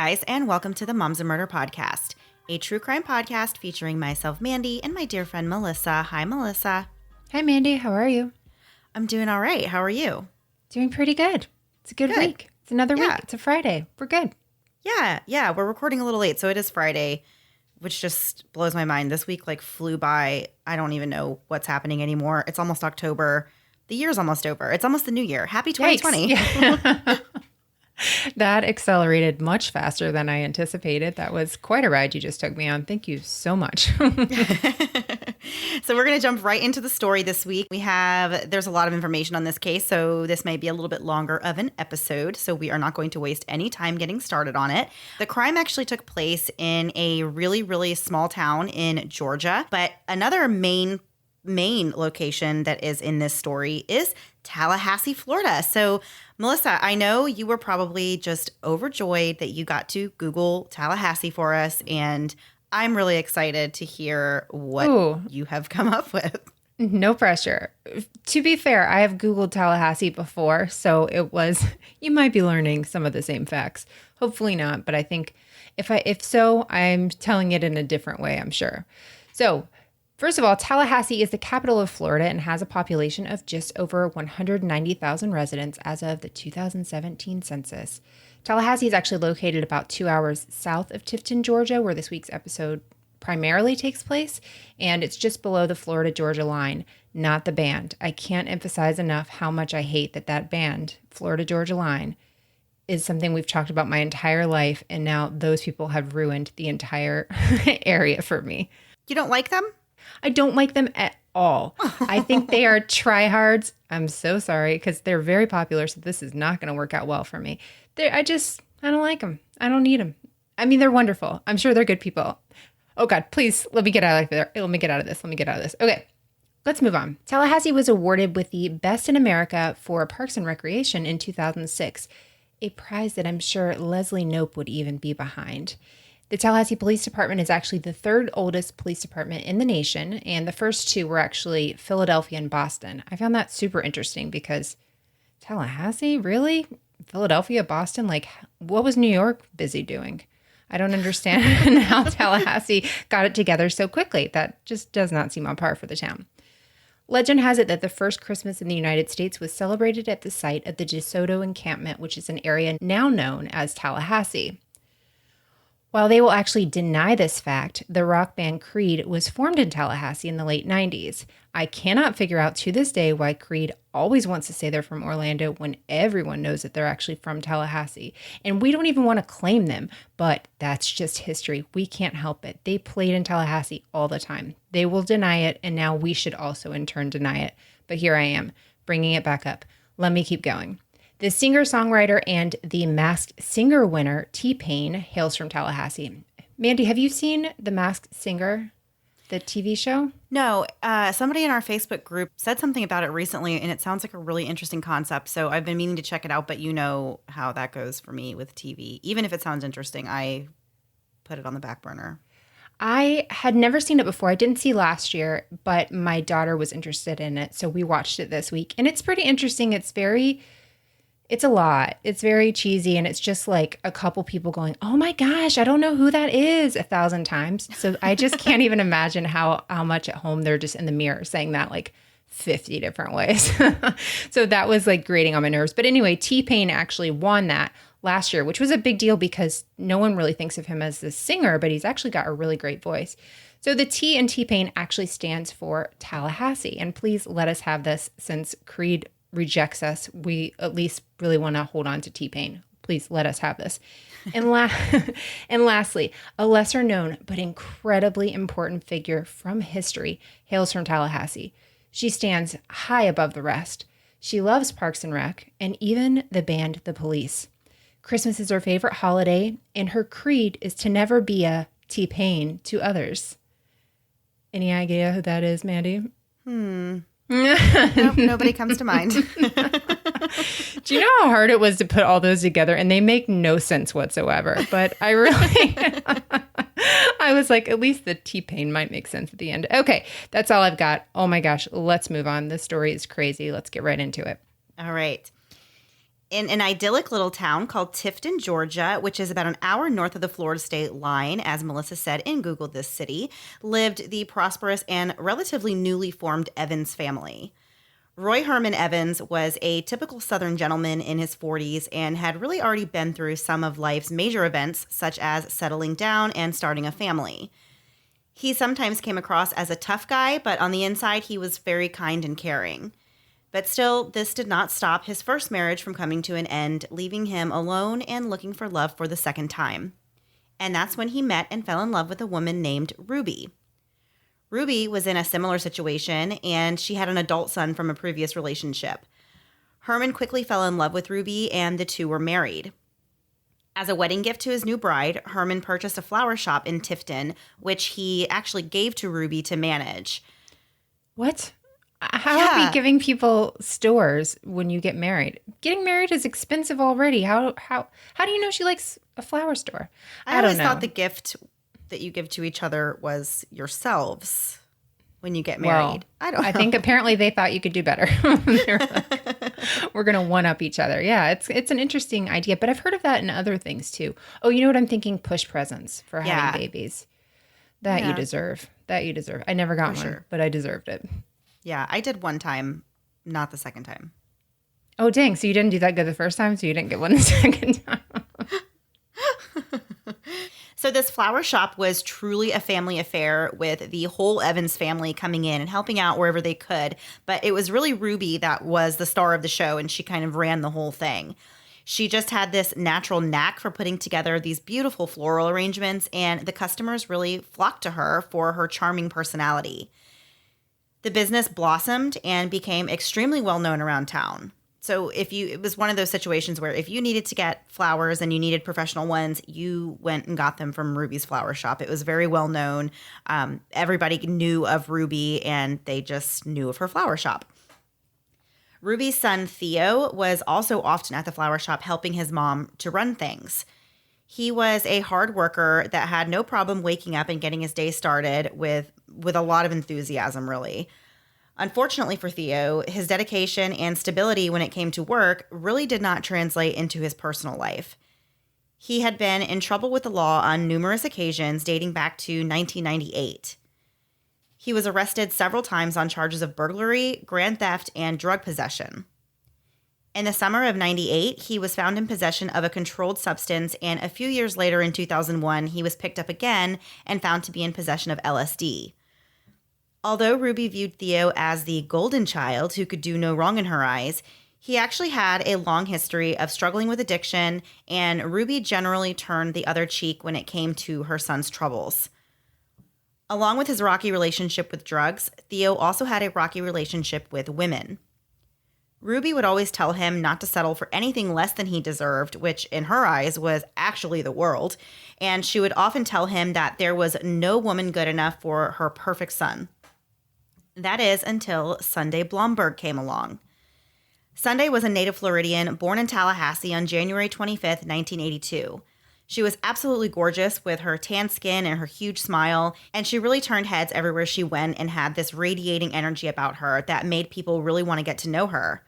guys, and welcome to the Moms and Murder podcast, a true crime podcast featuring myself, Mandy, and my dear friend, Melissa. Hi, Melissa. Hi, Mandy. How are you? I'm doing all right. How are you? Doing pretty good. It's a good week. It's another week. It's a Friday. We're good. Yeah. We're recording a little late, so it is Friday, which just blows my mind. This week, flew by. I don't even know what's happening anymore. It's almost October. The year's almost over. It's almost the new year. Happy 2020. Yeah. That accelerated much faster than I anticipated. That was quite a ride you just took me on. Thank you so much. So we're going to jump right into the story this week. There's a lot of information on this case, so this may be a little bit longer of an episode, so we are not going to waste any time getting started on it. The crime actually took place in a really, really small town in Georgia, but another main location that is in this story is Tallahassee, Florida. So, Melissa, I know you were probably just overjoyed that you got to Google Tallahassee for us, and I'm really excited to hear what you have come up with. No pressure. To be fair, I have Googled Tallahassee before, so you might be learning some of the same facts. Hopefully not, but I think if so, I'm telling it in a different way, I'm sure. So, first of all, Tallahassee is the capital of Florida and has a population of just over 190,000 residents as of the 2017 census. Tallahassee is actually located about 2 hours south of Tifton, Georgia, where this week's episode primarily takes place, and it's just below the Florida-Georgia line, not the band. I can't emphasize enough how much I hate that band, Florida-Georgia line, is something we've talked about my entire life, and now those people have ruined the entire area for me. You don't like them? I don't like them at all. I think they are tryhards. I'm so sorry because they're very popular, so this is not going to work out well for me. I don't like them. I don't need them. I mean, they're wonderful. I'm sure they're good people. Oh, God, please let me get out of there. Let me get out of this. Okay, let's move on. Tallahassee was awarded with the Best in America for Parks and Recreation in 2006, a prize that I'm sure Leslie Knope would even be behind. The Tallahassee Police Department is actually the third oldest police department in the nation, and the first two were actually Philadelphia and Boston. I found that super interesting because Tallahassee, really? Philadelphia, Boston? What was New York busy doing? I don't understand how Tallahassee got it together so quickly. That just does not seem on par for the town. Legend has it that the first Christmas in the United States was celebrated at the site of the DeSoto encampment, which is an area now known as Tallahassee. While they will actually deny this fact, the rock band Creed was formed in Tallahassee in the late 90s. I cannot figure out to this day why Creed always wants to say they're from Orlando when everyone knows that they're actually from Tallahassee. And we don't even want to claim them, but that's just history. We can't help it. They played in Tallahassee all the time. They will deny it, and now we should also in turn deny it. But here I am, bringing it back up. Let me keep going. The singer-songwriter and the Masked Singer winner, T-Pain, hails from Tallahassee. Mandy, have you seen The Masked Singer, the TV show? No. Somebody in our Facebook group said something about it recently, and it sounds like a really interesting concept. So I've been meaning to check it out, but you know how that goes for me with TV. Even if it sounds interesting, I put it on the back burner. I had never seen it before. I didn't see last year, but my daughter was interested in it, so we watched it this week. And it's pretty interesting. It's a lot. It's very cheesy, and it's just like a couple people going, oh my gosh, I don't know who that is 1,000 times. So I just can't even imagine how much at home they're just in the mirror saying that 50 different ways. So that was grating on my nerves. But anyway, T-Pain actually won that last year, which was a big deal because no one really thinks of him as the singer, but he's actually got a really great voice. So the T in T-Pain actually stands for Tallahassee. And please let us have this since Creed rejects us. We at least really want to hold on to T-Pain. Please let us have this. And lastly, a lesser known but incredibly important figure from history hails from Tallahassee. She stands high above the rest. She loves Parks and Rec and even the band The Police. Christmas is her favorite holiday, and her creed is to never be a T-Pain to others. Any idea who that is, Mandy? Nope, nobody comes to mind. Do you know how hard it was to put all those together? And they make no sense whatsoever. But I was like, at least the T-Pain might make sense at the end. Okay, that's all I've got. Oh my gosh, let's move on. This story is crazy. Let's get right into it. All right. In an idyllic little town called Tifton, Georgia, which is about an hour north of the Florida state line, as Melissa said in Google this city, lived the prosperous and relatively newly formed Evans family. Roy Herman Evans was a typical Southern gentleman in his 40s and had really already been through some of life's major events, such as settling down and starting a family. He sometimes came across as a tough guy, but on the inside, he was very kind and caring. But still, this did not stop his first marriage from coming to an end, leaving him alone and looking for love for the second time. And that's when he met and fell in love with a woman named Ruby. Ruby was in a similar situation, and she had an adult son from a previous relationship. Herman quickly fell in love with Ruby, and the two were married. As a wedding gift to his new bride, Herman purchased a flower shop in Tifton, which he actually gave to Ruby to manage. What? How are we giving people stores when you get married? Getting married is expensive already. How do you know she likes a flower store? I don't always know. thought the gift that you give to each other was yourselves when you get married. Well, I think apparently they thought you could do better. They're like, we're going to one-up each other. Yeah, it's an interesting idea, but I've heard of that in other things too. Oh, you know what I'm thinking? Push presents for having babies. That you deserve. I never got one, but I deserved it. Yeah, I did one time, not the second time. Oh, dang. So you didn't do that good the first time, so you didn't get one the second time. So this flower shop was truly a family affair with the whole Evans family coming in and helping out wherever they could. But it was really Ruby that was the star of the show, and she kind of ran the whole thing. She just had this natural knack for putting together these beautiful floral arrangements, and the customers really flocked to her for her charming personality. The business blossomed and became extremely well known around town. So it was one of those situations where if you needed to get flowers and you needed professional ones, you went and got them from Ruby's flower shop. It was very well known. Everybody knew of Ruby, and they just knew of her flower shop. Ruby's son, Theo, was also often at the flower shop helping his mom to run things. He was a hard worker that had no problem waking up and getting his day started with a lot of enthusiasm, really. Unfortunately for Theo, his dedication and stability when it came to work really did not translate into his personal life. He had been in trouble with the law on numerous occasions dating back to 1998. He was arrested several times on charges of burglary, grand theft, and drug possession. In the summer of 98, he was found in possession of a controlled substance, and a few years later in 2001, he was picked up again and found to be in possession of LSD. Although Ruby viewed Theo as the golden child who could do no wrong in her eyes, he actually had a long history of struggling with addiction, and Ruby generally turned the other cheek when it came to her son's troubles. Along with his rocky relationship with drugs, Theo also had a rocky relationship with women. Ruby would always tell him not to settle for anything less than he deserved, which in her eyes was actually the world, and she would often tell him that there was no woman good enough for her perfect son. That is until Sunday Blomberg came along. Sunday was a native Floridian born in Tallahassee on January 25th, 1982. She was absolutely gorgeous with her tan skin and her huge smile, and she really turned heads everywhere she went and had this radiating energy about her that made people really want to get to know her.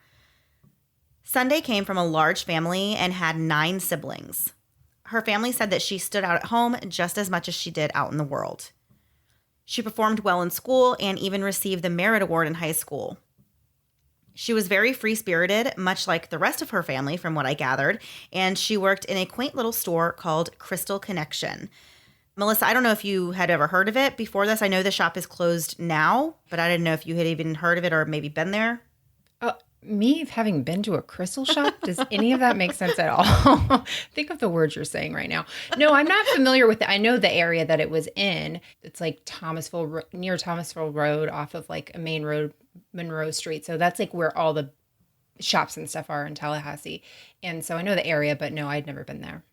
Sunday came from a large family and had 9 siblings. Her family said that she stood out at home just as much as she did out in the world. She performed well in school and even received the Merit Award in high school. She was very free-spirited, much like the rest of her family, from what I gathered, and she worked in a quaint little store called Crystal Connection. Melissa, I don't know if you had ever heard of it before this. I know the shop is closed now, but I didn't know if you had even heard of it or maybe been there. Me having been to a crystal shop, does any of that make sense at all? Think of the words you're saying right now. No, I'm not familiar with it. I know the area that it was in. It's like near Thomasville Road off of like a main road, Monroe Street. So that's like where all the shops and stuff are in Tallahassee. And so I know the area, but no, I'd never been there.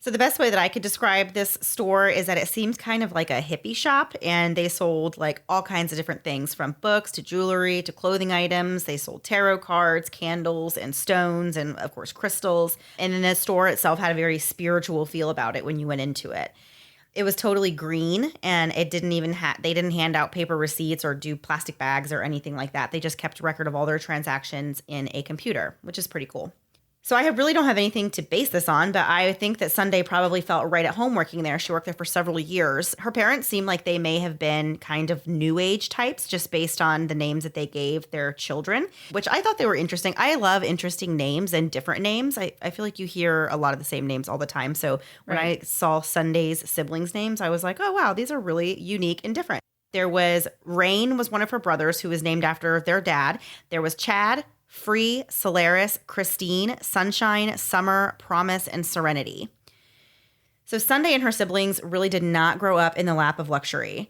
So the best way that I could describe this store is that it seems kind of like a hippie shop, and they sold like all kinds of different things from books to jewelry to clothing items. They sold tarot cards, candles, and stones, and of course crystals. And then the store itself had a very spiritual feel about it when you went into it. It was totally green, and it didn't even they didn't hand out paper receipts or do plastic bags or anything like that. They just kept record of all their transactions in a computer, which is pretty cool. So I really don't have anything to base this on, but I think that Sunday probably felt right at home working there. She worked there for several years. Her parents seem like they may have been kind of new age types just based on the names that they gave their children, which I thought they were interesting. I love interesting names and different names. I feel like you hear a lot of the same names all the time. So when I saw Sunday's siblings' names, I was like, oh, wow, these are really unique and different. There was Rain was one of her brothers who was named after their dad. There was Chad, Free, Solaris, Christine, Sunshine, Summer, Promise, and Serenity. So Sunday and her siblings really did not grow up in the lap of luxury.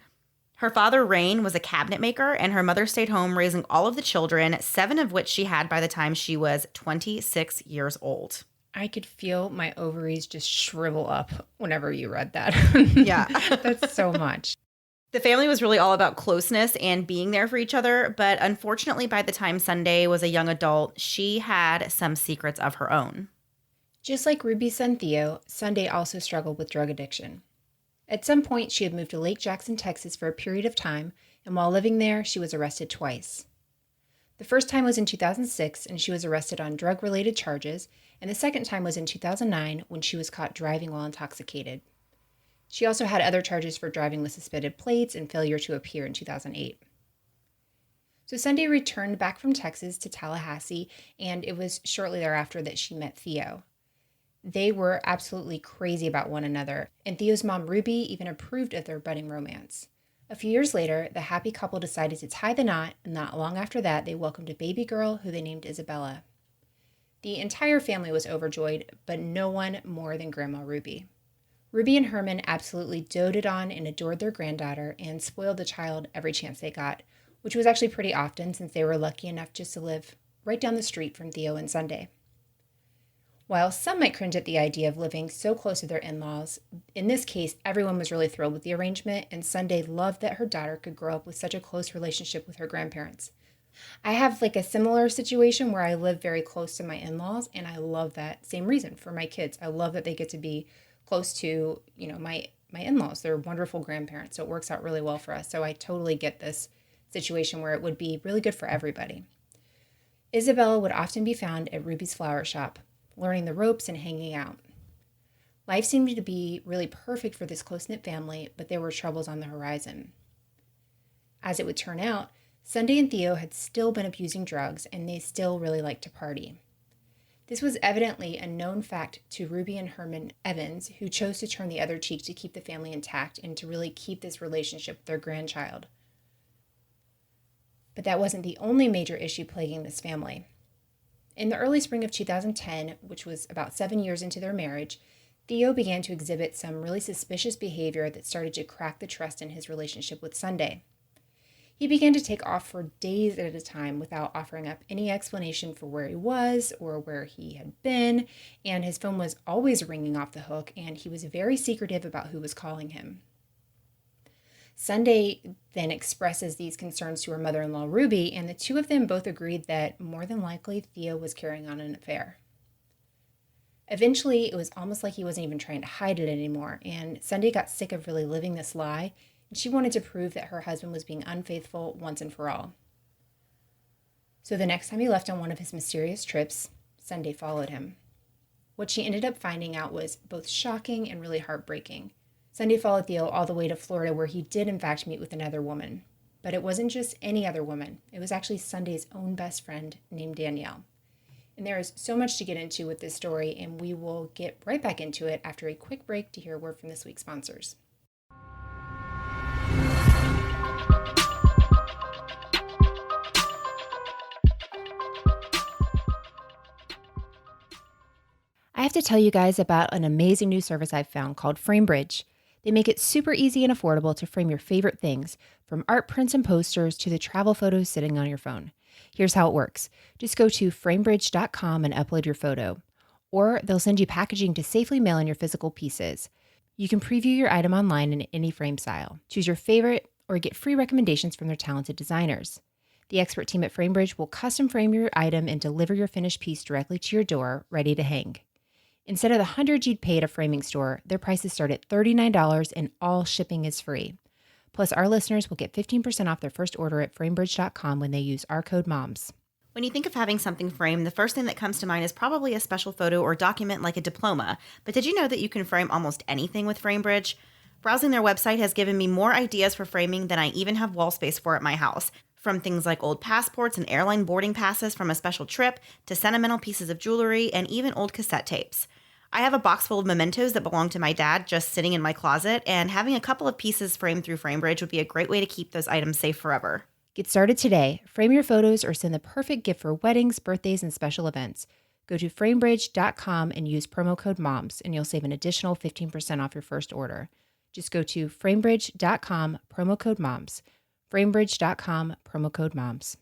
Her father, Rain, was a cabinet maker, and her mother stayed home raising all of the children, 7 of which she had by the time she was 26 years old. I could feel my ovaries just shrivel up whenever you read that. Yeah. That's so much. The family was really all about closeness and being there for each other, but unfortunately, by the time Sunday was a young adult, she had some secrets of her own. Just like Ruby's son Theo, Sunday also struggled with drug addiction. At some point, she had moved to Lake Jackson, Texas for a period of time, and while living there, she was arrested twice. The first time was in 2006, and she was arrested on drug-related charges, and the second time was in 2009 when she was caught driving while intoxicated. She also had other charges for driving with suspended plates and failure to appear in 2008. So Sunday returned back from Texas to Tallahassee, and it was shortly thereafter that she met Theo. They were absolutely crazy about one another, and Theo's mom, Ruby, even approved of their budding romance. A few years later, the happy couple decided to tie the knot, and not long after that, they welcomed a baby girl who they named Isabella. The entire family was overjoyed, but no one more than Grandma Ruby. Ruby and Herman absolutely doted on and adored their granddaughter and spoiled the child every chance they got, which was actually pretty often since they were lucky enough just to live right down the street from Theo and Sunday. While some might cringe at the idea of living so close to their in-laws, in this case, everyone was really thrilled with the arrangement, and Sunday loved that her daughter could grow up with such a close relationship with her grandparents. I have a similar situation where I live very close to my in-laws, and I love that same reason for my kids. I love that they get to be close to, my in-laws. They're wonderful grandparents, so it works out really well for us. So I totally get this situation where it would be really good for everybody. Isabella would often be found at Ruby's flower shop, learning the ropes and hanging out. Life seemed to be really perfect for this close-knit family, but there were troubles on the horizon. As it would turn out, Sunday and Theo had still been abusing drugs, and they still really liked to party. This was evidently a known fact to Ruby and Herman Evans, who chose to turn the other cheek to keep the family intact and to really keep this relationship with their grandchild. But that wasn't the only major issue plaguing this family. In the early spring of 2010, which was about 7 years into their marriage, Theo began to exhibit some really suspicious behavior that started to crack the trust in his relationship with Sunday. He began to take off for days at a time without offering up any explanation for where he was or where he had been, and his phone was always ringing off the hook, and he was very secretive about who was calling him. Sunday then expresses these concerns to her mother-in-law, Ruby, and the two of them both agreed that more than likely Theo was carrying on an affair. Eventually, it was almost like he wasn't even trying to hide it anymore, and Sunday got sick of really living this lie, and she wanted to prove that her husband was being unfaithful once and for all. So the next time he left on one of his mysterious trips, Sunday followed him. What she ended up finding out was both shocking and really heartbreaking. Sunday followed Theo all the way to Florida, where he did in fact meet with another woman. But it wasn't just any other woman. It was actually Sunday's own best friend named Danielle. And there is so much to get into with this story, and we will get right back into it after a quick break to hear a word from this week's sponsors. I have to tell you guys about an amazing new service I've found called FrameBridge. They make it super easy and affordable to frame your favorite things, from art prints and posters to the travel photos sitting on your phone. Here's how it works. Just go to framebridge.com and upload your photo. Or they'll send you packaging to safely mail in your physical pieces. You can preview your item online in any frame style. Choose your favorite or get free recommendations from their talented designers. The expert team at FrameBridge will custom frame your item and deliver your finished piece directly to your door, ready to hang. Instead of the $100 you'd pay at a framing store, their prices start at $39 and all shipping is free. Plus, our listeners will get 15% off their first order at framebridge.com when they use our code MOMS. When you think of having something framed, the first thing that comes to mind is probably a special photo or document like a diploma. But did you know that you can frame almost anything with FrameBridge? Browsing their website has given me more ideas for framing than I even have wall space for at my house. From things like old passports and airline boarding passes from a special trip, to sentimental pieces of jewelry, and even old cassette tapes. I have a box full of mementos that belong to my dad just sitting in my closet, and having a couple of pieces framed through FrameBridge would be a great way to keep those items safe forever. Get started today. Frame your photos or send the perfect gift for weddings, birthdays, and special events. Go to framebridge.com and use promo code MOMS, and you'll save an additional 15% off your first order. Just go to framebridge.com, promo code MOMS. Framebridge.com, promo code MOMS.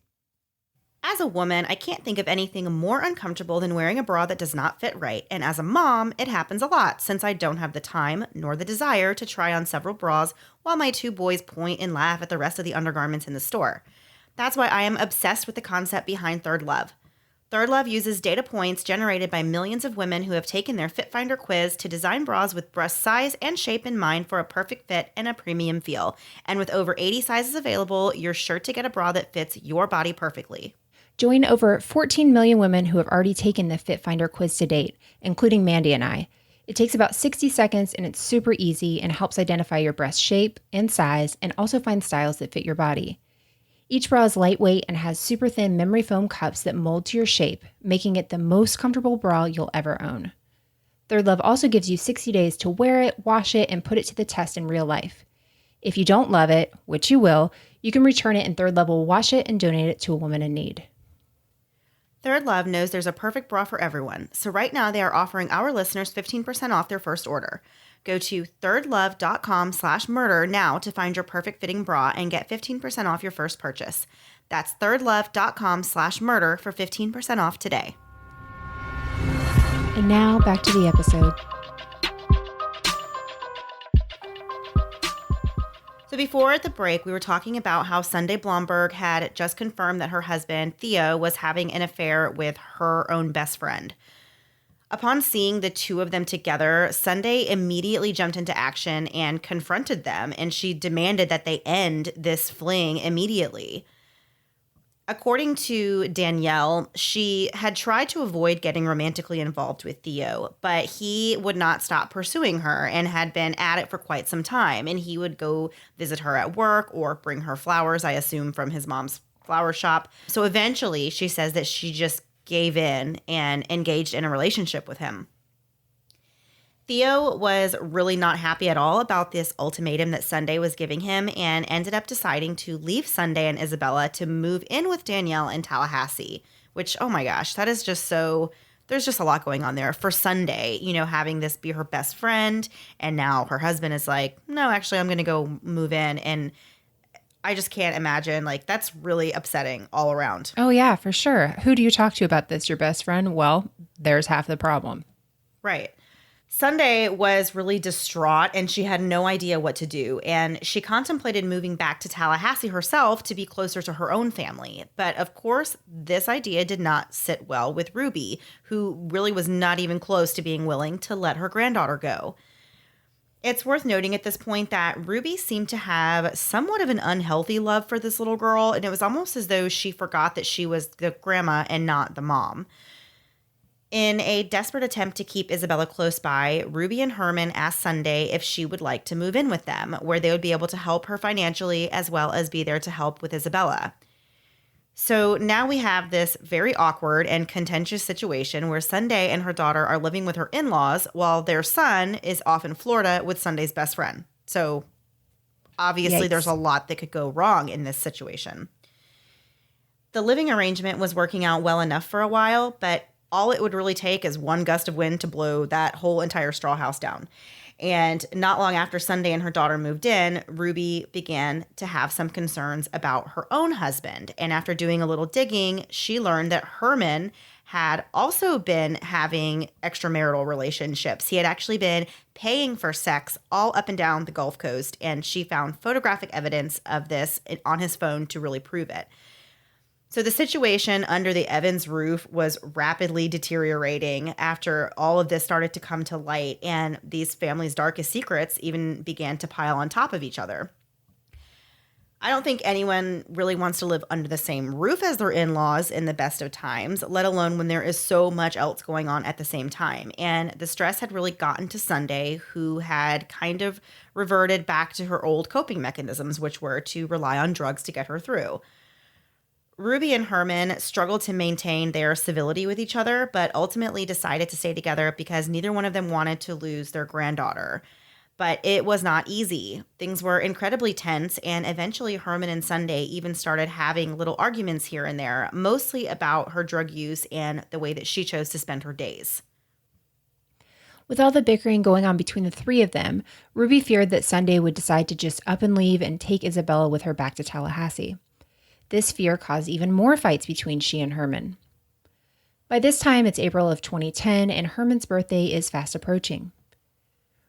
As a woman, I can't think of anything more uncomfortable than wearing a bra that does not fit right, and as a mom, it happens a lot since I don't have the time nor the desire to try on several bras while my two boys point and laugh at the rest of the undergarments in the store. That's why I am obsessed with the concept behind Third Love. Third Love uses data points generated by millions of women who have taken their Fit Finder quiz to design bras with breast size and shape in mind for a perfect fit and a premium feel. And with over 80 sizes available, you're sure to get a bra that fits your body perfectly. Join over 14 million women who have already taken the Fit Finder quiz to date, including Mandy and I. It takes about 60 seconds and it's super easy and helps identify your breast shape and size and also find styles that fit your body. Each bra is lightweight and has super thin memory foam cups that mold to your shape, making it the most comfortable bra you'll ever own. Third Love also gives you 60 days to wear it, wash it, and put it to the test in real life. If you don't love it, which you will, you can return it and Third Love will wash it and donate it to a woman in need. Third Love knows there's a perfect bra for everyone, so right now they are offering our listeners 15% off their first order. Go to thirdlove.com/murder now to find your perfect fitting bra and get 15% off your first purchase. That's thirdlove.com/murder for 15% off today. And now back to the episode. So before the break, we were talking about how Sunday Blomberg had just confirmed that her husband, Theo, was having an affair with her own best friend. Upon seeing the two of them together, Sunday immediately jumped into action and confronted them, and she demanded that they end this fling immediately. According to Danielle, she had tried to avoid getting romantically involved with Theo, but he would not stop pursuing her and had been at it for quite some time. And he would go visit her at work or bring her flowers, I assume, from his mom's flower shop. So eventually, she says that she just gave in and engaged in a relationship with him. Theo was really not happy at all about this ultimatum that Sunday was giving him and ended up deciding to leave Sunday and Isabella to move in with Danielle in Tallahassee, which, oh my gosh, that is just so, there's just a lot going on there. For Sunday, you know, having this be her best friend, and now her husband is like, no, actually, I'm going to go move in, and I just can't imagine, like, that's really upsetting all around. Oh, yeah, for sure. Who do you talk to about this? Your best friend? Well, there's half the problem. Right. Sunday was really distraught and she had no idea what to do. And she contemplated moving back to Tallahassee herself to be closer to her own family. But of course, this idea did not sit well with Ruby, who really was not even close to being willing to let her granddaughter go. It's worth noting at this point that Ruby seemed to have somewhat of an unhealthy love for this little girl. And it was almost as though she forgot that she was the grandma and not the mom. In a desperate attempt to keep Isabella close by, Ruby and Herman asked Sunday if she would like to move in with them, where they would be able to help her financially as well as be there to help with Isabella. So now we have this very awkward and contentious situation where Sunday and her daughter are living with her in-laws while their son is off in Florida with Sunday's best friend. So obviously Yikes. There's a lot that could go wrong in this situation. The living arrangement was working out well enough for a while, but all it would really take is one gust of wind to blow that whole entire straw house down. And not long after Sunday and her daughter moved in, Ruby began to have some concerns about her own husband. And after doing a little digging, she learned that Herman had also been having extramarital relationships. He had actually been paying for sex all up and down the Gulf Coast, and she found photographic evidence of this on his phone to really prove it. So the situation under the Evans roof was rapidly deteriorating after all of this started to come to light, and these families' darkest secrets even began to pile on top of each other. I don't think anyone really wants to live under the same roof as their in laws in the best of times, let alone when there is so much else going on at the same time. And the stress had really gotten to Sunday, who had kind of reverted back to her old coping mechanisms, which were to rely on drugs to get her through. Ruby and Herman struggled to maintain their civility with each other, but ultimately decided to stay together because neither one of them wanted to lose their granddaughter. But it was not easy. Things were incredibly tense, and eventually Herman and Sunday even started having little arguments here and there, mostly about her drug use and the way that she chose to spend her days. With all the bickering going on between the three of them, Ruby feared that Sunday would decide to just up and leave and take Isabella with her back to Tallahassee. This fear caused even more fights between she and Herman. By this time, it's April of 2010, and Herman's birthday is fast approaching.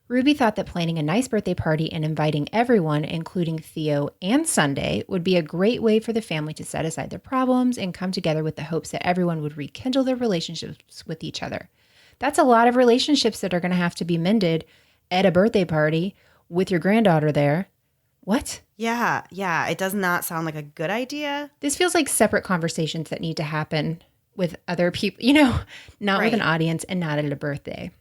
Ruby thought that planning a nice birthday party and inviting everyone, including Theo and Sunday, would be a great way for the family to set aside their problems and come together with the hopes that everyone would rekindle their relationships with each other. That's a lot of relationships that are going to have to be mended at a birthday party with your granddaughter there. What? Yeah, it does not sound like a good idea. This feels like separate conversations that need to happen with other people, not with an audience and not at a birthday.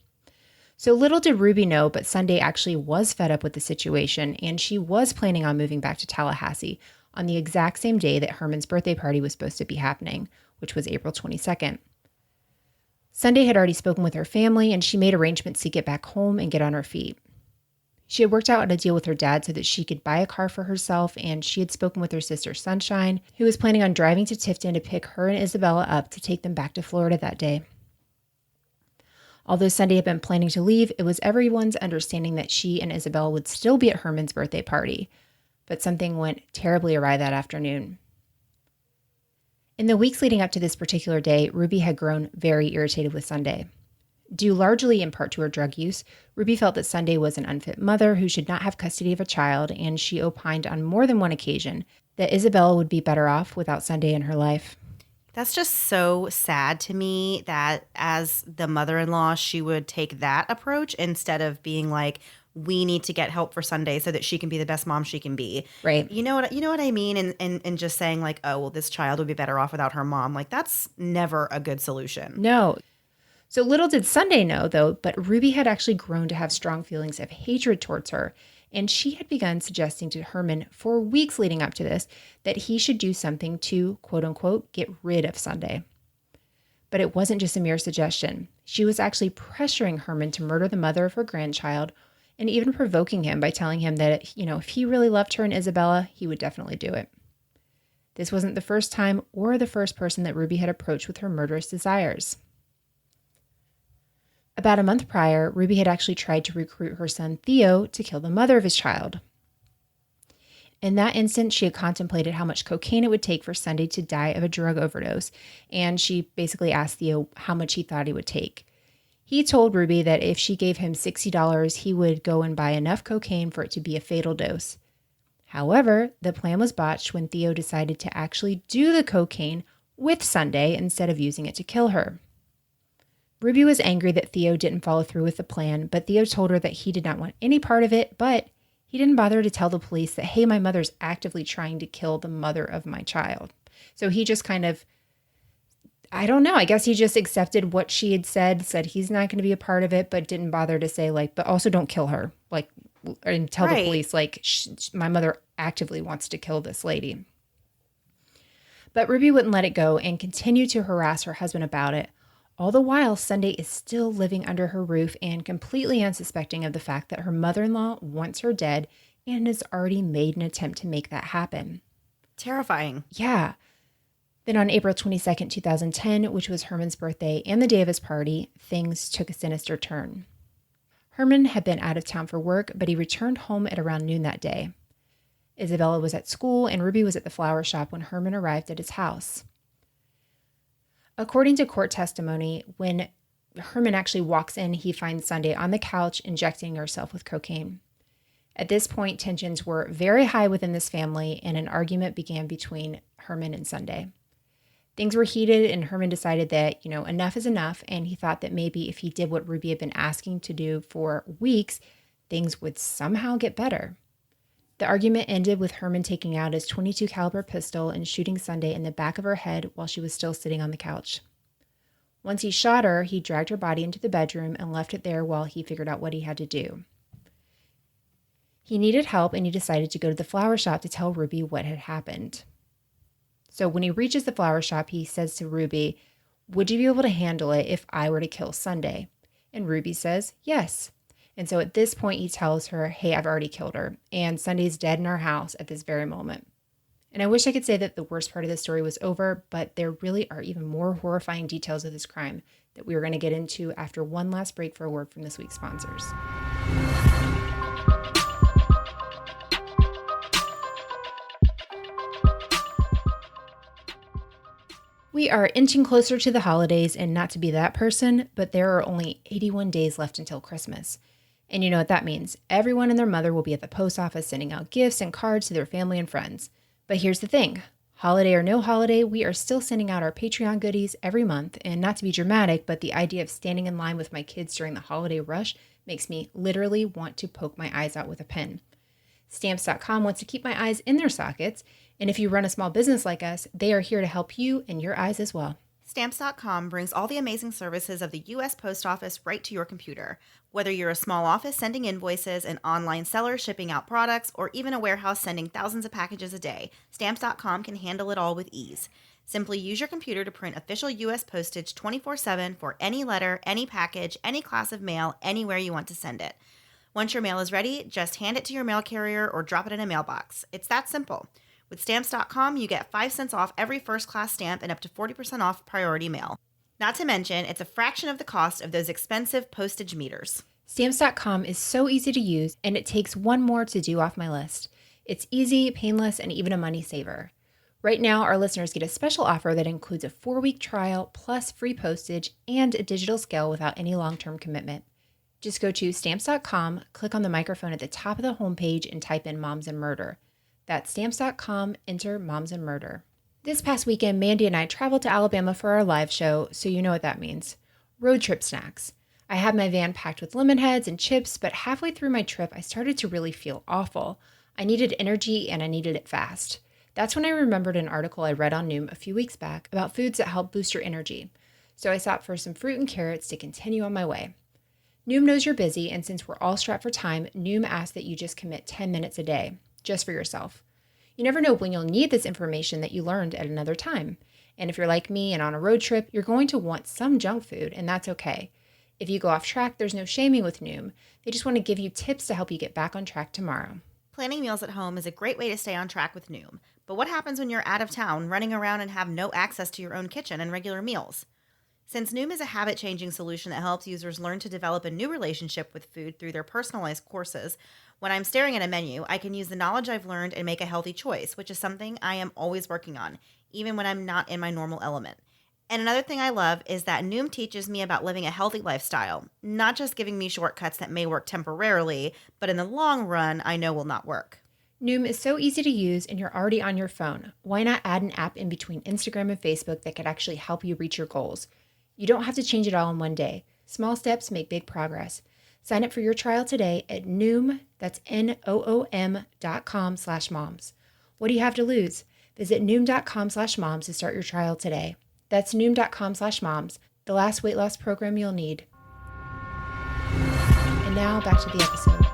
So little did Ruby know, but Sunday actually was fed up with the situation, and she was planning on moving back to Tallahassee on the exact same day that Herman's birthday party was supposed to be happening, which was April 22nd. Sunday had already spoken with her family, and she made arrangements to get back home and get on her feet. She had worked out a deal with her dad so that she could buy a car for herself, and she had spoken with her sister Sunshine, who was planning on driving to Tifton to pick her and Isabella up to take them back to Florida that day. Although Sunday had been planning to leave, it was everyone's understanding that she and Isabella would still be at Herman's birthday party, but something went terribly awry that afternoon. In the weeks leading up to this particular day, Ruby had grown very irritated with Sunday. Due largely in part to her drug use, Ruby felt that Sunday was an unfit mother who should not have custody of a child, and she opined on more than one occasion that Isabella would be better off without Sunday in her life. That's just so sad to me that as the mother-in-law, she would take that approach instead of being like, we need to get help for Sunday so that she can be the best mom she can be. Right. You know what I mean? And just saying like, oh, well, this child would be better off without her mom. Like, that's never a good solution. No. So little did Sunday know, though, but Ruby had actually grown to have strong feelings of hatred towards her, and she had begun suggesting to Herman for weeks leading up to this that he should do something to, quote unquote, get rid of Sunday. But it wasn't just a mere suggestion. She was actually pressuring Herman to murder the mother of her grandchild, and even provoking him by telling him that, if he really loved her and Isabella, he would definitely do it. This wasn't the first time or the first person that Ruby had approached with her murderous desires. About a month prior, Ruby had actually tried to recruit her son Theo to kill the mother of his child. In that instant, she had contemplated how much cocaine it would take for Sunday to die of a drug overdose, and she basically asked Theo how much he thought he would take. He told Ruby that if she gave him $60, he would go and buy enough cocaine for it to be a fatal dose. However, the plan was botched when Theo decided to actually do the cocaine with Sunday instead of using it to kill her. Ruby was angry that Theo didn't follow through with the plan, but Theo told her that he did not want any part of it, but he didn't bother to tell the police that, hey, my mother's actively trying to kill the mother of my child. So he just kind of, I don't know, I guess he just accepted what she had said he's not going to be a part of it, but didn't bother to say, but also don't kill her, and tell the police, my mother actively wants to kill this lady. But Ruby wouldn't let it go and continued to harass her husband about it. All the while, Sunday is still living under her roof and completely unsuspecting of the fact that her mother-in-law wants her dead and has already made an attempt to make that happen. Terrifying. Yeah. Then on April 22nd, 2010, which was Herman's birthday and the day of his party, things took a sinister turn. Herman had been out of town for work, but he returned home at around noon that day. Isabella was at school and Ruby was at the flower shop when Herman arrived at his house. According to court testimony, when Herman actually walks in, he finds Sunday on the couch injecting herself with cocaine. At this point, tensions were very high within this family, and an argument began between Herman and Sunday. Things were heated, and Herman decided that, enough is enough, and he thought that maybe if he did what Ruby had been asking to do for weeks, things would somehow get better. The argument ended with Herman taking out his .22 caliber pistol and shooting Sunday in the back of her head while she was still sitting on the couch. Once he shot her, he dragged her body into the bedroom and left it there while he figured out what he had to do. He needed help and he decided to go to the flower shop to tell Ruby what had happened. So when he reaches the flower shop, he says to Ruby, "Would you be able to handle it if I were to kill Sunday?" And Ruby says, "Yes." And so at this point, he tells her, "Hey, I've already killed her, and Sunday's dead in our house at this very moment." And I wish I could say that the worst part of the story was over, but there really are even more horrifying details of this crime that we are going to get into after one last break for a word from this week's sponsors. We are inching closer to the holidays, and not to be that person, but there are only 81 days left until Christmas. And you know what that means. Everyone and their mother will be at the post office sending out gifts and cards to their family and friends. But here's the thing. Holiday or no holiday, we are still sending out our Patreon goodies every month. And not to be dramatic, but the idea of standing in line with my kids during the holiday rush makes me literally want to poke my eyes out with a pen. Stamps.com wants to keep my eyes in their sockets. And if you run a small business like us, they are here to help you and your eyes as well. Stamps.com brings all the amazing services of the U.S. Post Office right to your computer. Whether you're a small office sending invoices, an online seller shipping out products, or even a warehouse sending thousands of packages a day, Stamps.com can handle it all with ease. Simply use your computer to print official U.S. postage 24/7 for any letter, any package, any class of mail, anywhere you want to send it. Once your mail is ready, just hand it to your mail carrier or drop it in a mailbox. It's that simple. With Stamps.com, you get 5 cents off every first-class stamp and up to 40% off priority mail. Not to mention, it's a fraction of the cost of those expensive postage meters. Stamps.com is so easy to use, and it takes one more to do off my list. It's easy, painless, and even a money saver. Right now, our listeners get a special offer that includes a 4-week trial, plus free postage, and a digital scale without any long-term commitment. Just go to Stamps.com, click on the microphone at the top of the homepage, and type in Moms and Murder. That's Stamps.com, enter Moms and Murder. This past weekend, Mandy and I traveled to Alabama for our live show, so you know what that means. Road trip snacks. I had my van packed with lemon heads and chips, but halfway through my trip, I started to really feel awful. I needed energy and I needed it fast. That's when I remembered an article I read on Noom a few weeks back about foods that help boost your energy. So I stopped for some fruit and carrots to continue on my way. Noom knows you're busy, and since we're all strapped for time, Noom asks that you just commit 10 minutes a day, just for yourself. You never know when you'll need this information that you learned at another time. And if you're like me and on a road trip, you're going to want some junk food, and that's okay. If you go off track, there's no shaming with Noom. They just want to give you tips to help you get back on track tomorrow. Planning meals at home is a great way to stay on track with Noom. But what happens when you're out of town, running around and have no access to your own kitchen and regular meals? Since Noom is a habit-changing solution that helps users learn to develop a new relationship with food through their personalized courses, when I'm staring at a menu, I can use the knowledge I've learned and make a healthy choice, which is something I am always working on, even when I'm not in my normal element. And another thing I love is that Noom teaches me about living a healthy lifestyle, not just giving me shortcuts that may work temporarily, but in the long run, I know will not work. Noom is so easy to use and you're already on your phone. Why not add an app in between Instagram and Facebook that could actually help you reach your goals? You don't have to change it all in one day. Small steps make big progress. Sign up for your trial today at Noom, that's Noom.com/moms. What do you have to lose? Visit Noom.com/moms to start your trial today. That's Noom.com/moms, the last weight loss program you'll need. And now back to the episode.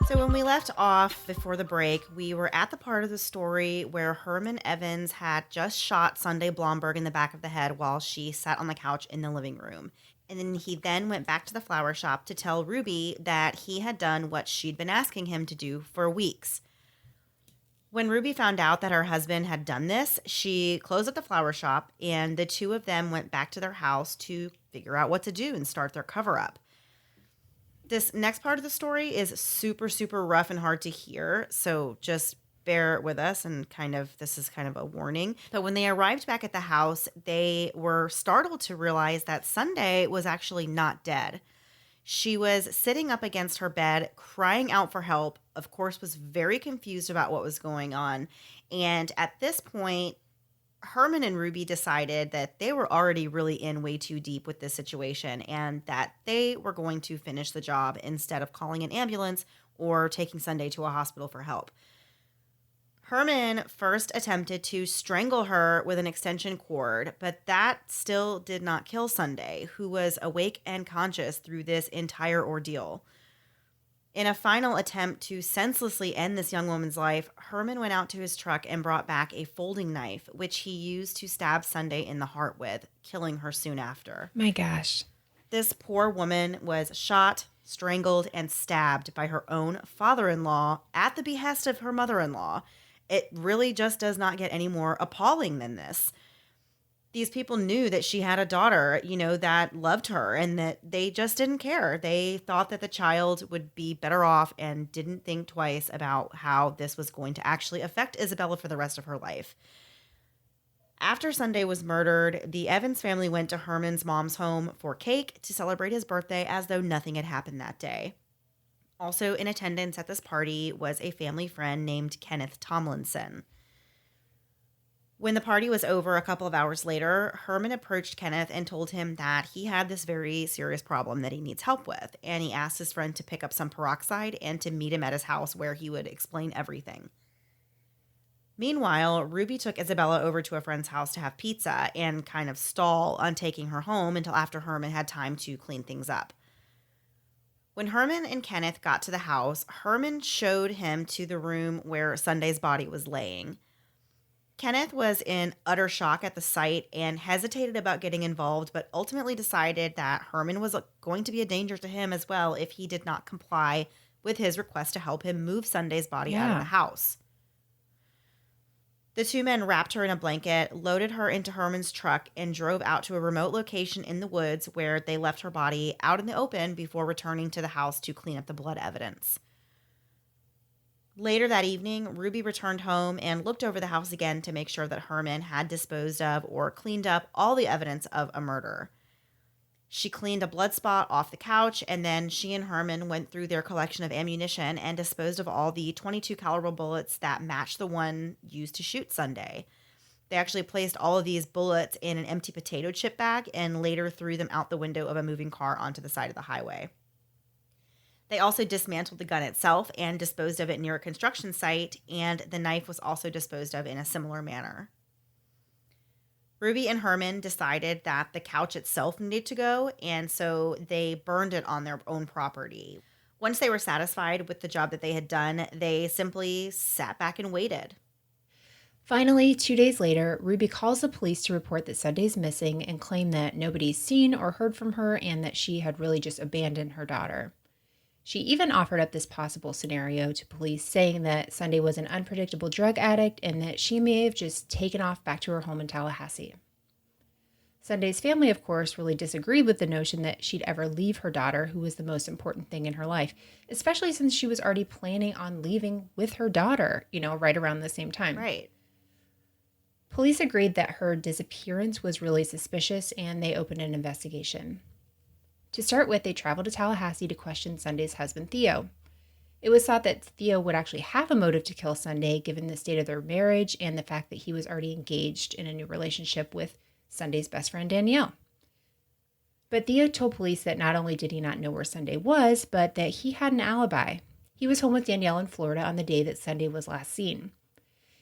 So when we left off before the break, we were at the part of the story where Herman Evans had just shot Sunday Blomberg in the back of the head while she sat on the couch in the living room. And then he went back to the flower shop to tell Ruby that he had done what she'd been asking him to do for weeks. When Ruby found out that her husband had done this, she closed up the flower shop and the two of them went back to their house to figure out what to do and start their cover-up. This next part of the story is super, super rough and hard to hear, so just bear with us and this is kind of a warning. But when they arrived back at the house, they were startled to realize that Sunday was actually not dead. She was sitting up against her bed, crying out for help, of course, was very confused about what was going on. And at this point, Herman and Ruby decided that they were already really in way too deep with this situation and that they were going to finish the job instead of calling an ambulance or taking Sunday to a hospital for help. Herman first attempted to strangle her with an extension cord, but that still did not kill Sunday, who was awake and conscious through this entire ordeal. In a final attempt to senselessly end this young woman's life, Herman went out to his truck and brought back a folding knife, which he used to stab Sunday in the heart with, killing her soon after. My gosh. This poor woman was shot, strangled, and stabbed by her own father-in-law at the behest of her mother-in-law. It really just does not get any more appalling than this. These people knew that she had a daughter, that loved her and that they just didn't care. They thought that the child would be better off and didn't think twice about how this was going to actually affect Isabella for the rest of her life. After Sunday was murdered, the Evans family went to Herman's mom's home for cake to celebrate his birthday as though nothing had happened that day. Also in attendance at this party was a family friend named Kenneth Tomlinson. When the party was over a couple of hours later, Herman approached Kenneth and told him that he had this very serious problem that he needs help with, and he asked his friend to pick up some peroxide and to meet him at his house where he would explain everything. Meanwhile, Ruby took Isabella over to a friend's house to have pizza and kind of stall on taking her home until after Herman had time to clean things up. When Herman and Kenneth got to the house, Herman showed him to the room where Sunday's body was laying. Kenneth was in utter shock at the sight and hesitated about getting involved, but ultimately decided that Herman was going to be a danger to him as well if he did not comply with his request to help him move Sunday's body out of the house. The two men wrapped her in a blanket, loaded her into Herman's truck, and drove out to a remote location in the woods where they left her body out in the open before returning to the house to clean up the blood evidence. Later that evening, Ruby returned home and looked over the house again to make sure that Herman had disposed of or cleaned up all the evidence of a murder. She cleaned a blood spot off the couch, and then she and Herman went through their collection of ammunition and disposed of all the .22 caliber bullets that matched the one used to shoot Sunday. They actually placed all of these bullets in an empty potato chip bag and later threw them out the window of a moving car onto the side of the highway. They also dismantled the gun itself and disposed of it near a construction site, and the knife was also disposed of in a similar manner. Ruby and Herman decided that the couch itself needed to go, and so they burned it on their own property. Once they were satisfied with the job that they had done, they simply sat back and waited. Finally, 2 days later, Ruby calls the police to report that Sunday's missing and claim that nobody's seen or heard from her and that she had really just abandoned her daughter. She even offered up this possible scenario to police, saying that Sunday was an unpredictable drug addict and that she may have just taken off back to her home in Tallahassee. Sunday's family, of course, really disagreed with the notion that she'd ever leave her daughter, who was the most important thing in her life, especially since she was already planning on leaving with her daughter, right around the same time. Right. Police agreed that her disappearance was really suspicious and they opened an investigation. To start with, they traveled to Tallahassee to question Sunday's husband, Theo. It was thought that Theo would actually have a motive to kill Sunday, given the state of their marriage and the fact that he was already engaged in a new relationship with Sunday's best friend, Danielle. But Theo told police that not only did he not know where Sunday was, but that he had an alibi. He was home with Danielle in Florida on the day that Sunday was last seen.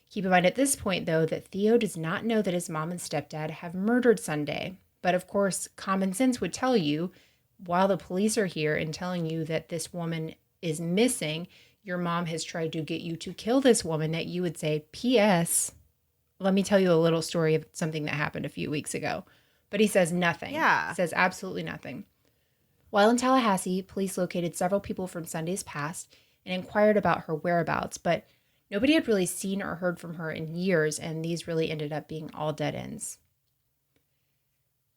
Keep in mind at this point, though, that Theo does not know that his mom and stepdad have murdered Sunday. But of course, common sense would tell you, while the police are here and telling you that this woman is missing, your mom has tried to get you to kill this woman, that you would say, P.S., let me tell you a little story of something that happened a few weeks ago. But he says nothing. Yeah. He says absolutely nothing. While in Tallahassee, police located several people from Sunday's past and inquired about her whereabouts, but nobody had really seen or heard from her in years, and these really ended up being all dead ends.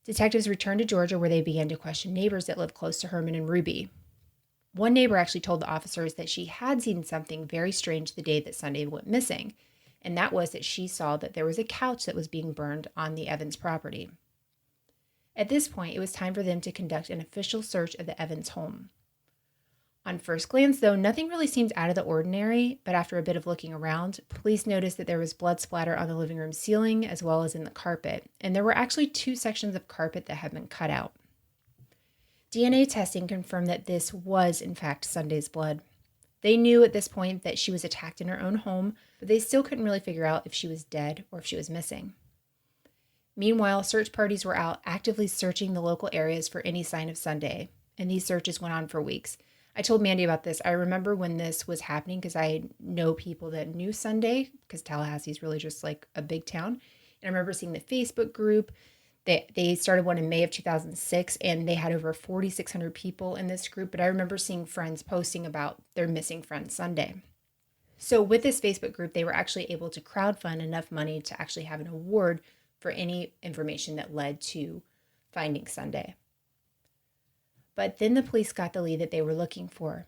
Detectives returned to Georgia, where they began to question neighbors that lived close to Herman and Ruby. One neighbor actually told the officers that she had seen something very strange the day that Sunday went missing, and that was that she saw that there was a couch that was being burned on the Evans property. At this point, it was time for them to conduct an official search of the Evans home. On first glance, though, nothing really seems out of the ordinary, but after a bit of looking around, police noticed that there was blood splatter on the living room ceiling as well as in the carpet, and there were actually two sections of carpet that had been cut out. DNA testing confirmed that this was, in fact, Sunday's blood. They knew at this point that she was attacked in her own home, but they still couldn't really figure out if she was dead or if she was missing. Meanwhile, search parties were out actively searching the local areas for any sign of Sunday, and these searches went on for weeks. I told Mandy about this. I remember when this was happening because I know people that knew Sunday because Tallahassee is really just like a big town. And I remember seeing the Facebook group. They started one in May of 2006, and they had over 4,600 people in this group. But I remember seeing friends posting about their missing friend Sunday. So with this Facebook group, they were actually able to crowdfund enough money to actually have an award for any information that led to finding Sunday. But then the police got the lead that they were looking for.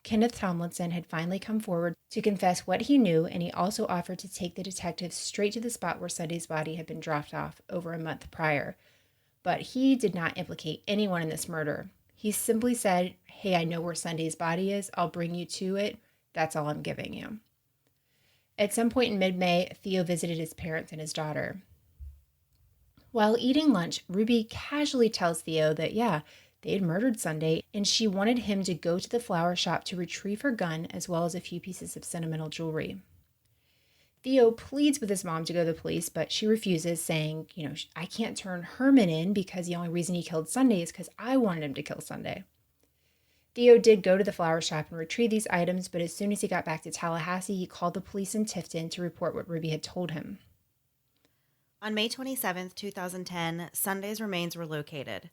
Kenneth Tomlinson had finally come forward to confess what he knew, and he also offered to take the detectives straight to the spot where Sunday's body had been dropped off over a month prior. But he did not implicate anyone in this murder. He simply said, "Hey, I know where Sunday's body is. I'll bring you to it. That's all I'm giving you." At some point in mid-May, Theo visited his parents and his daughter. While eating lunch, Ruby casually tells Theo that, they had murdered Sunday, and she wanted him to go to the flower shop to retrieve her gun as well as a few pieces of sentimental jewelry. Theo pleads with his mom to go to the police, but she refuses, saying, I can't turn Herman in because the only reason he killed Sunday is because I wanted him to kill Sunday. Theo did go to the flower shop and retrieve these items, but as soon as he got back to Tallahassee, he called the police in Tifton to report what Ruby had told him. On May 27th, 2010, Sunday's remains were located.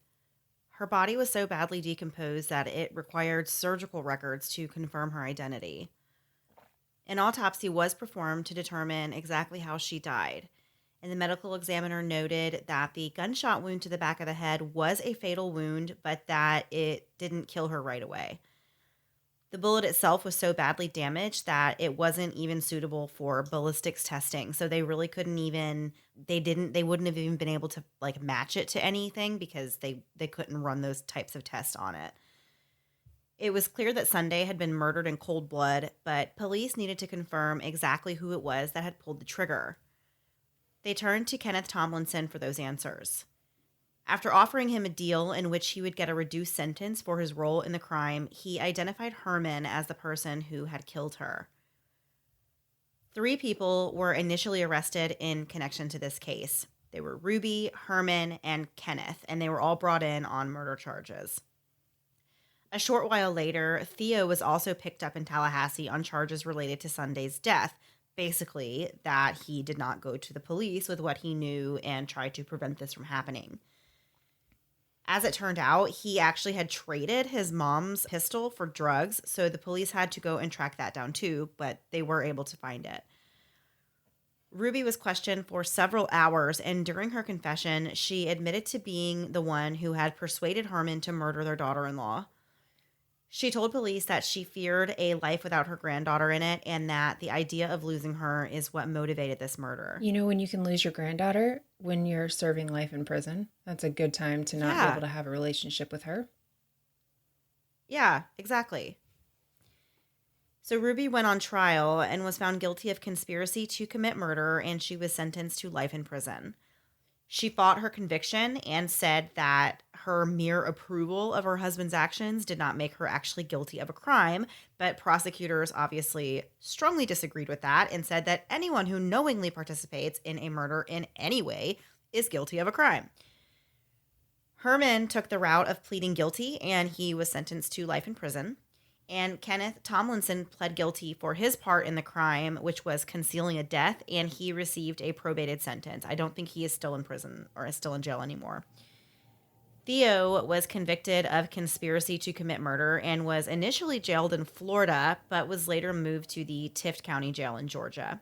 Her body was so badly decomposed that it required surgical records to confirm her identity. An autopsy was performed to determine exactly how she died, and the medical examiner noted that the gunshot wound to the back of the head was a fatal wound, but that it didn't kill her right away. The bullet itself was so badly damaged that it wasn't even suitable for ballistics testing. So they really couldn't even, they wouldn't have even been able to match it to anything because they couldn't run those types of tests on it. It was clear that Sunday had been murdered in cold blood, but police needed to confirm exactly who it was that had pulled the trigger. They turned to Kenneth Tomlinson for those answers. After offering him a deal in which he would get a reduced sentence for his role in the crime, he identified Herman as the person who had killed her. 3 people were initially arrested in connection to this case. They were Ruby, Herman, and Kenneth, and they were all brought in on murder charges. A short while later, Theo was also picked up in Tallahassee on charges related to Sunday's death, basically that he did not go to the police with what he knew and tried to prevent this from happening. As it turned out, he actually had traded his mom's pistol for drugs, so the police had to go and track that down too, but they were able to find it. Ruby was questioned for several hours, and during her confession, she admitted to being the one who had persuaded Herman to murder their daughter-in-law. She told police that she feared a life without her granddaughter in it, and that the idea of losing her is what motivated this murder. When you can lose your granddaughter when you're serving life in prison, that's a good time to not be able to have a relationship with her. Yeah, exactly. So Ruby went on trial and was found guilty of conspiracy to commit murder, and she was sentenced to life in prison. She fought her conviction and said that her mere approval of her husband's actions did not make her actually guilty of a crime, but prosecutors obviously strongly disagreed with that and said that anyone who knowingly participates in a murder in any way is guilty of a crime. Herman took the route of pleading guilty, and he was sentenced to life in prison. And Kenneth Tomlinson pled guilty for his part in the crime, which was concealing a death, and he received a probated sentence. I don't think he is still in prison or is still in jail anymore. Theo was convicted of conspiracy to commit murder and was initially jailed in Florida, but was later moved to the Tift County Jail in Georgia.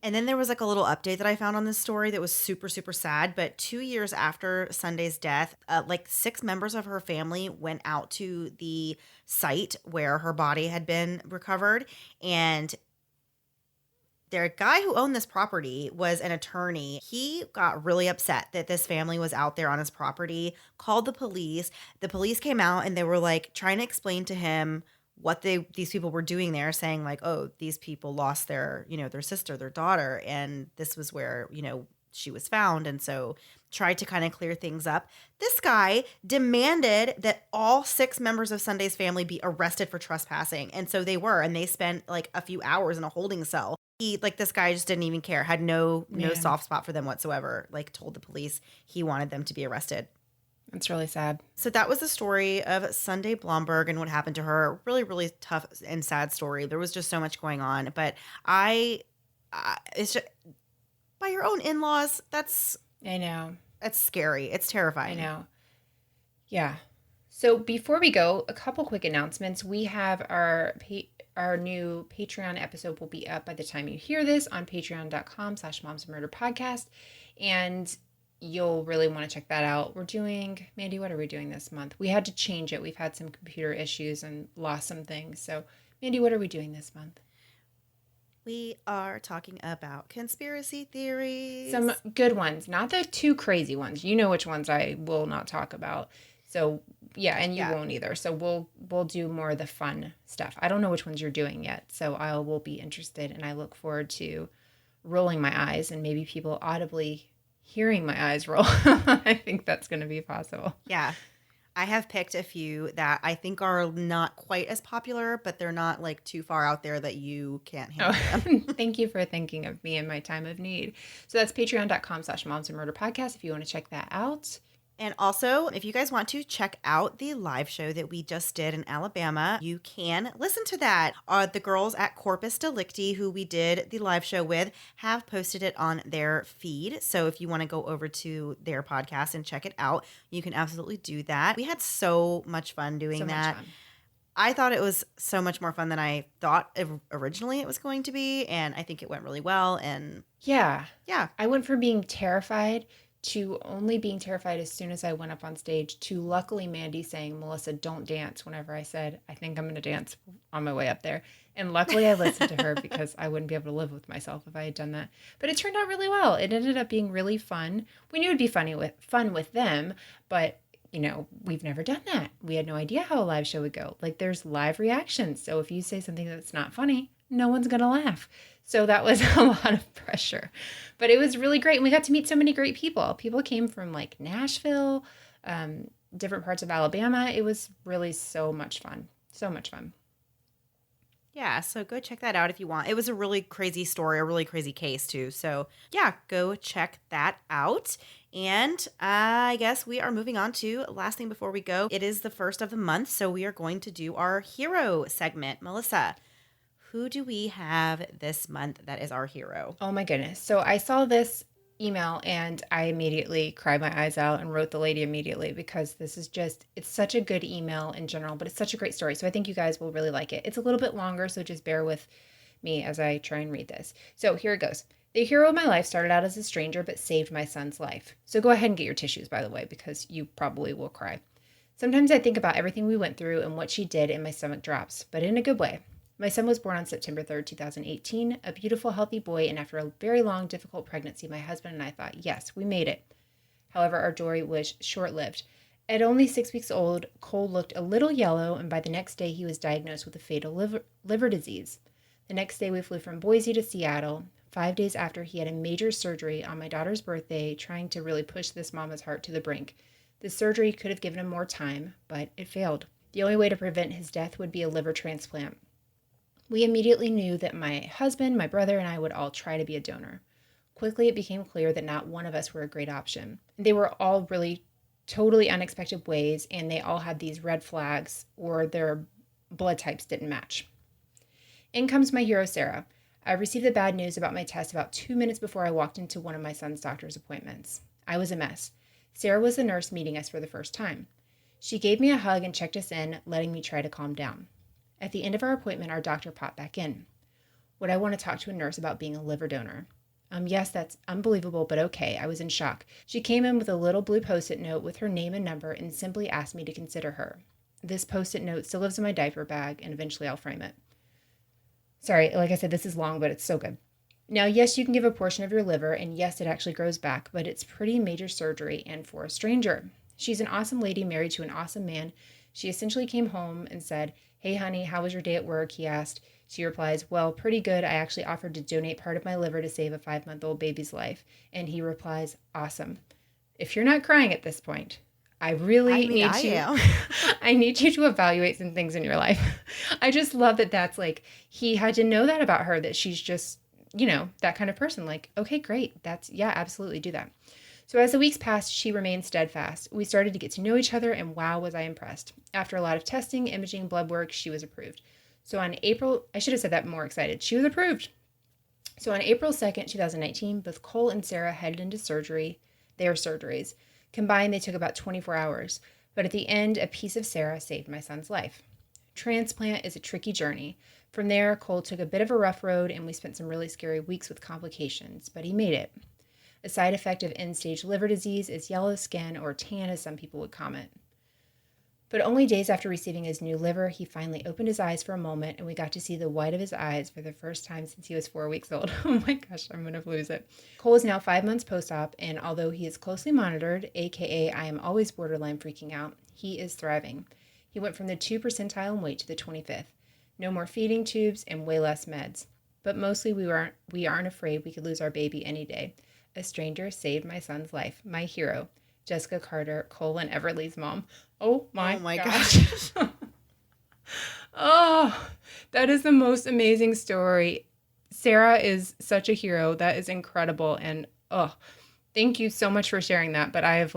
And then there was a little update that I found on this story that was super, super sad. But 2 years after Sunday's death, 6 members of her family went out to the site where her body had been recovered. And their guy who owned this property was an attorney. He got really upset that this family was out there on his property, called the police. The police came out and they were like trying to explain to him what these people were doing there, saying like, oh, these people lost their, their sister, their daughter, and this was where, she was found. And so tried to kind of clear things up. This guy demanded that all 6 members of Sunday's family be arrested for trespassing. And so they were, and they spent like a few hours in a holding cell. This guy just didn't even care, had no soft spot for them whatsoever, like told the police he wanted them to be arrested. It's really sad. So that was the story of Sunday Blomberg and what happened to her. Really, really tough and sad story. There was just so much going on. But it's just, by your own in-laws, I know. That's scary. It's terrifying. I know. Yeah. So before we go, a couple quick announcements. We have our new Patreon episode will be up by the time you hear this on patreon.com/momsandmurderpodcast. And you'll really want to check that out. We're doing, Mandy, what are we doing this month? We had to change it. We've had some computer issues and lost some things. So, Mandy, what are we doing this month? We are talking about conspiracy theories. Some good ones, not the too crazy ones. You know which ones I will not talk about. So, yeah, and you won't either. So we'll do more of the fun stuff. I don't know which ones you're doing yet, so I will be interested, and I look forward to rolling my eyes and maybe people audibly hearing my eyes roll. I think that's going to be possible. Yeah. I have picked a few that I think are not quite as popular, but they're not like too far out there that you can't handle them. Thank you for thinking of me in my time of need. So that's patreon.com/momsandmurderpodcast if you want to check that out. And also, if you guys want to check out the live show that we just did in Alabama, you can listen to that. The girls at Corpus Delicti, who we did the live show with, have posted it on their feed. So if you want to go over to their podcast and check it out, you can absolutely do that. We had so much fun doing that. I thought it was so much more fun than I thought originally it was going to be. And I think it went really well. And yeah. I went from being terrified to only being terrified as soon as I went up on stage, to luckily Mandy saying, Melissa, don't dance, whenever I said, I think I'm going to dance on my way up there. And luckily I listened to her because I wouldn't be able to live with myself if I had done that. But it turned out really well. It ended up being really fun. We knew it'd be fun with them, but we've never done that. We had no idea how a live show would go. Like, there's live reactions. So if you say something that's not funny, no one's going to laugh. So that was a lot of pressure, but it was really great. And we got to meet so many great people. People came from like Nashville, different parts of Alabama. It was really so much fun. So much fun. Yeah, so go check that out if you want. It was a really crazy story, a really crazy case too. So yeah, go check that out. And I guess we are moving on to last thing before we go. It is the first of the month, so we are going to do our hero segment. Melissa, who do we have this month that is our hero? Oh my goodness. So I saw this email and I immediately cried my eyes out and wrote the lady immediately, because this is it's such a good email in general, but it's such a great story. So I think you guys will really like it. It's a little bit longer, so just bear with me as I try and read this. So here it goes. The hero of my life started out as a stranger, but saved my son's life. So go ahead and get your tissues, by the way, because you probably will cry. Sometimes I think about everything we went through and what she did and my stomach drops, but in a good way. My son was born on September 3rd, 2018, a beautiful, healthy boy, and after a very long, difficult pregnancy, my husband and I thought, yes, we made it. However, our joy was short-lived. At only 6 weeks old, Cole looked a little yellow, and by the next day, he was diagnosed with a fatal liver disease. The next day, we flew from Boise to Seattle, 5 days after he had a major surgery on my daughter's birthday, trying to really push this mama's heart to the brink. The surgery could have given him more time, but it failed. The only way to prevent his death would be a liver transplant. We immediately knew that my husband, my brother, and I would all try to be a donor. Quickly, it became clear that not one of us were a great option. They were all really totally unexpected ways, and they all had these red flags, or their blood types didn't match. In comes my hero, Sarah. I received the bad news about my test about 2 minutes before I walked into one of my son's doctor's appointments. I was a mess. Sarah was the nurse meeting us for the first time. She gave me a hug and checked us in, letting me try to calm down. At the end of our appointment, our doctor popped back in. Would I want to talk to a nurse about being a liver donor? Yes, that's unbelievable, but okay. I was in shock. She came in with a little blue Post-it note with her name and number and simply asked me to consider her. This Post-it note still lives in my diaper bag, and eventually I'll frame it. Sorry, like I said, this is long, but it's so good. Now, yes, you can give a portion of your liver, and yes, it actually grows back, but it's pretty major surgery and for a stranger. She's an awesome lady married to an awesome man. She essentially came home and said, "Hey, honey, how was your day at work?" he asked. She replies, "Well, pretty good. I actually offered to donate part of my liver to save a 5-month-old baby's life." And he replies, "Awesome." If you're not crying at this point, I need you to evaluate some things in your life. I just love that that's like, he had to know that about her, that she's just, that kind of person. Like, okay, great. Yeah, absolutely do that. So as the weeks passed, she remained steadfast. We started to get to know each other, and wow, was I impressed. After a lot of testing, imaging, blood work, she was approved. So on April, I should have said that more excited. She was approved. So on April 2nd, 2019, both Cole and Sarah headed into their surgeries. Combined, they took about 24 hours. But at the end, a piece of Sarah saved my son's life. Transplant is a tricky journey. From there, Cole took a bit of a rough road, and we spent some really scary weeks with complications, but he made it. A side effect of end-stage liver disease is yellow skin, or tan as some people would comment. But only days after receiving his new liver, he finally opened his eyes for a moment, and we got to see the white of his eyes for the first time since he was 4 weeks old. Oh my gosh, I'm going to lose it. Cole is now 5 months post-op, and although he is closely monitored, aka I am always borderline freaking out, he is thriving. He went from the 2 percentile in weight to the 25th. No more feeding tubes and way less meds. But mostly we aren't afraid we could lose our baby any day. A stranger saved my son's life. My hero, Jessica Carter, Cole and Everly's mom. Oh my gosh. Oh, that is the most amazing story. Sarah is such a hero. That is incredible. And thank you so much for sharing that. But I have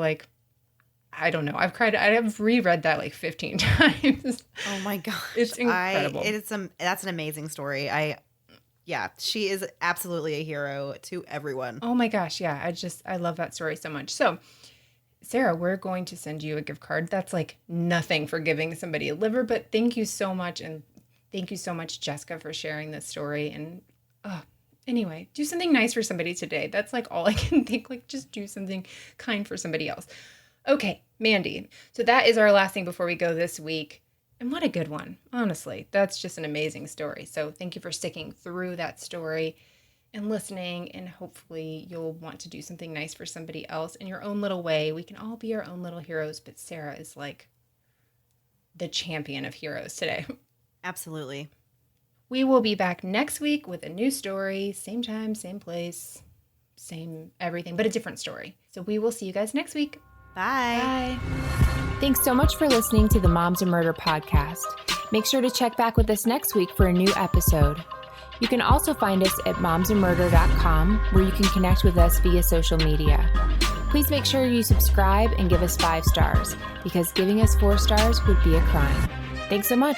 I don't know. I've cried. I have reread that 15 times. Oh my gosh. It's incredible. That's an amazing story. Yeah, she is absolutely a hero to everyone. Oh my gosh. Yeah. I love that story so much. So Sarah, we're going to send you a gift card. That's nothing for giving somebody a liver, but thank you so much. And thank you so much, Jessica, for sharing this story. And anyway, do something nice for somebody today. That's all I can think. Just do something kind for somebody else. Okay, Mandy. So that is our last thing before we go this week. And what a good one. Honestly, that's just an amazing story. So thank you for sticking through that story and listening, and hopefully you'll want to do something nice for somebody else in your own little way. We can all be our own little heroes, but Sarah is the champion of heroes today. Absolutely. We will be back next week with a new story, same time, same place, same everything, but a different story. So we will see you guys next week. Bye. Bye. Thanks so much for listening to the Moms and Murder podcast. Make sure to check back with us next week for a new episode. You can also find us at momsandmurder.com, where you can connect with us via social media. Please make sure you subscribe and give us 5 stars, because giving us 4 stars would be a crime. Thanks so much.